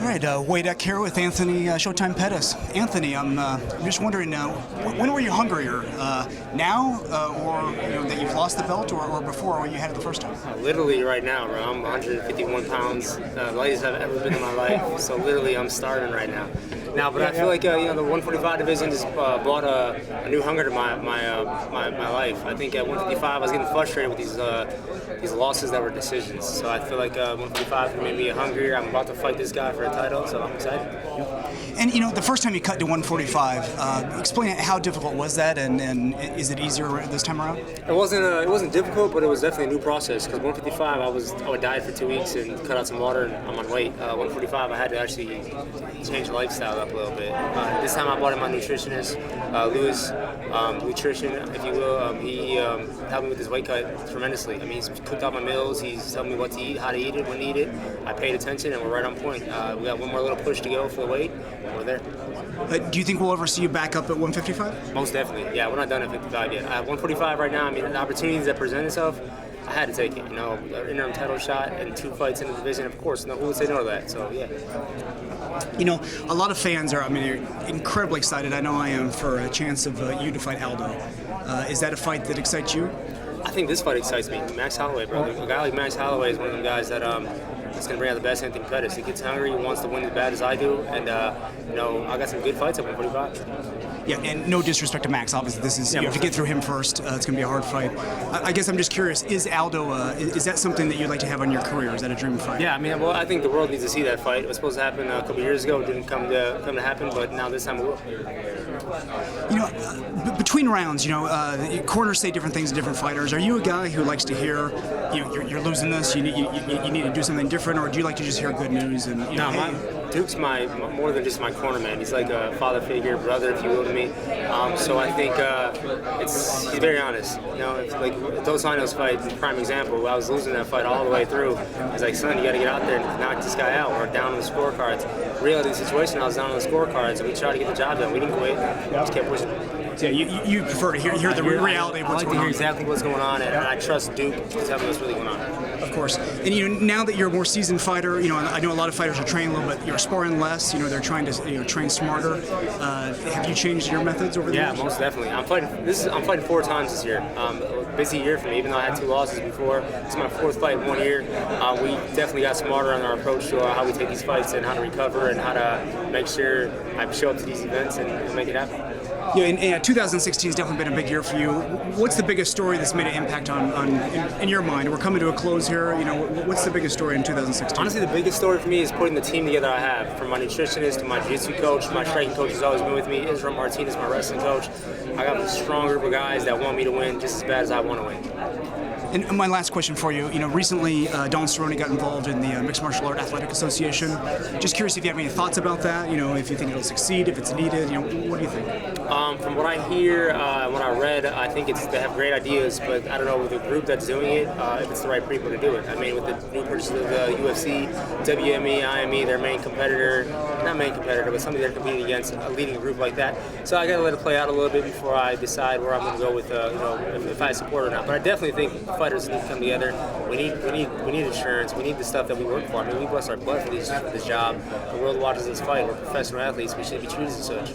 All right, H.E.A.T here with Anthony Showtime Pettis. Anthony, I'm just wondering, when were you hungrier? Now, or that you've lost the belt, or before when you had it the first time? Literally right now, bro. I'm 151 pounds, lightest I've ever been in my life. So literally, I'm starving right now. But I feel like the 145 division just brought a new hunger to my life. I think at 155, I was getting frustrated with these losses that were decisions. So I feel like 145 made me hungrier. I'm about to fight this guy for a title, so I'm excited. And the first time you cut to 145, explain how difficult was that, and is it easier this time around? It wasn't difficult, but it was definitely a new process. Because 155, I would diet for 2 weeks and cut out some water, and I'm on weight. 145, I had to actually change the lifestyle up a little bit. This time I brought in my nutritionist, Louis, nutrition, if you will. He helped me with this weight cut tremendously. I mean, he's cooked out my meals. He's telling me what to eat, how to eat it, when to eat it. I paid attention, and we're right on point. We got one more little push to go for the weight, and we're there. Do you think we'll ever see you back up at 155? Most definitely. Yeah, we're not done at 55 yet. At 145 right now, I mean, the opportunities that present itself, I had to take it. An interim title shot and 2 fights in the division. Of course, who would say no to that? So yeah. A lot of fans are, they're incredibly excited. I know I am, for a chance of you to fight Aldo. Is that a fight that excites you? I think this fight excites me. Max Holloway, bro. A guy like Max Holloway is one of the guys that is going to bring out the best Anthony Pettis. He gets hungry, he wants to win as bad as I do, and I got some good fights at 145. Yeah, and no disrespect to Max, obviously. You have to get through him first. It's going to be a hard fight. I guess I'm just curious, is Aldo, is that something that you'd like to have on your career? Is that a dream fight? Yeah, I think the world needs to see that fight. It was supposed to happen a couple years ago. It didn't come to happen, but now this time it will. Between rounds, corners say different things to different fighters. Are you a guy who likes to hear, you're losing this, you need to do something different, or do you like to just hear good news? And Duke's more than just my corner man. He's like a father figure, brother, if you will, to me. So I think he's very honest. Like Dos Anjos fight, prime example. I was losing that fight all the way through. He's like, son, you got to get out there and knock this guy out. We're down on the scorecards. Reality of the situation, I was down on the scorecards, and we tried to get the job done. We didn't quit. We just kept pushing. Yeah, you prefer to hear the reality of what's going on. I like to hear exactly what's going on, and I trust Duke to tell me what's really going on. Of course. And now that you're a more seasoned fighter, I know a lot of fighters are training a little bit, sparring less. They're trying to train smarter. Have you changed your methods over the years? Yeah, most definitely. I'm fighting 4 times this year. A busy year for me, even though I had 2 losses before. It's my 4th fight in 1 year. We definitely got smarter on our approach to how we take these fights and how to recover and how to make sure I show up to these events and make it happen. Yeah, and 2016 has definitely been a big year for you. What's the biggest story that's made an impact in your mind? We're coming to a close here. What's the biggest story in 2016? Honestly, the biggest story for me is putting the team together I have. From my nutritionist to my jiu-jitsu coach, my striking coach has always been with me. Israel Martinez, my wrestling coach. I got a strong group of guys that want me to win just as bad as I want to win. And my last question for you, recently Don Cerrone got involved in the Mixed Martial Art Athletic Association. Just curious if you have any thoughts about that, if you think it'll succeed, if it's needed, what do you think? From what I hear, what I read, I think they have great ideas, but I don't know with the group that's doing it, if it's the right people to do it. With the new purchase of the UFC, WME, IME, their main competitor, not main competitor, but somebody they're competing against, a leading group like that. So I got to let it play out a little bit before I decide where I'm going to go with, if I support it or not. But I definitely think fighters need to come together. We need insurance. We need the stuff that we work for. We bust our blood for this job. The world watches us fight. We're professional athletes. We should be treated as such.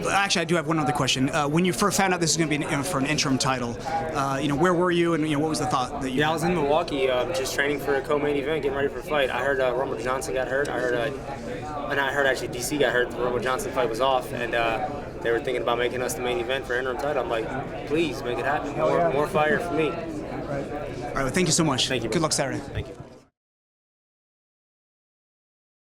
Actually, I do have one other question. When you first found out this was going to be for an interim title, where were you, and what was the thought that you? Yeah, I was in Milwaukee, just training for a co-main event, getting ready for a fight. I heard Rumble Johnson got hurt. I heard actually DC got hurt. The Rumble Johnson fight was off, and they were thinking about making us the main event for interim title. I'm like, please make it happen. More fire for me. All right. Well, thank you so much. Thank you. Good luck Saturday. Thank you.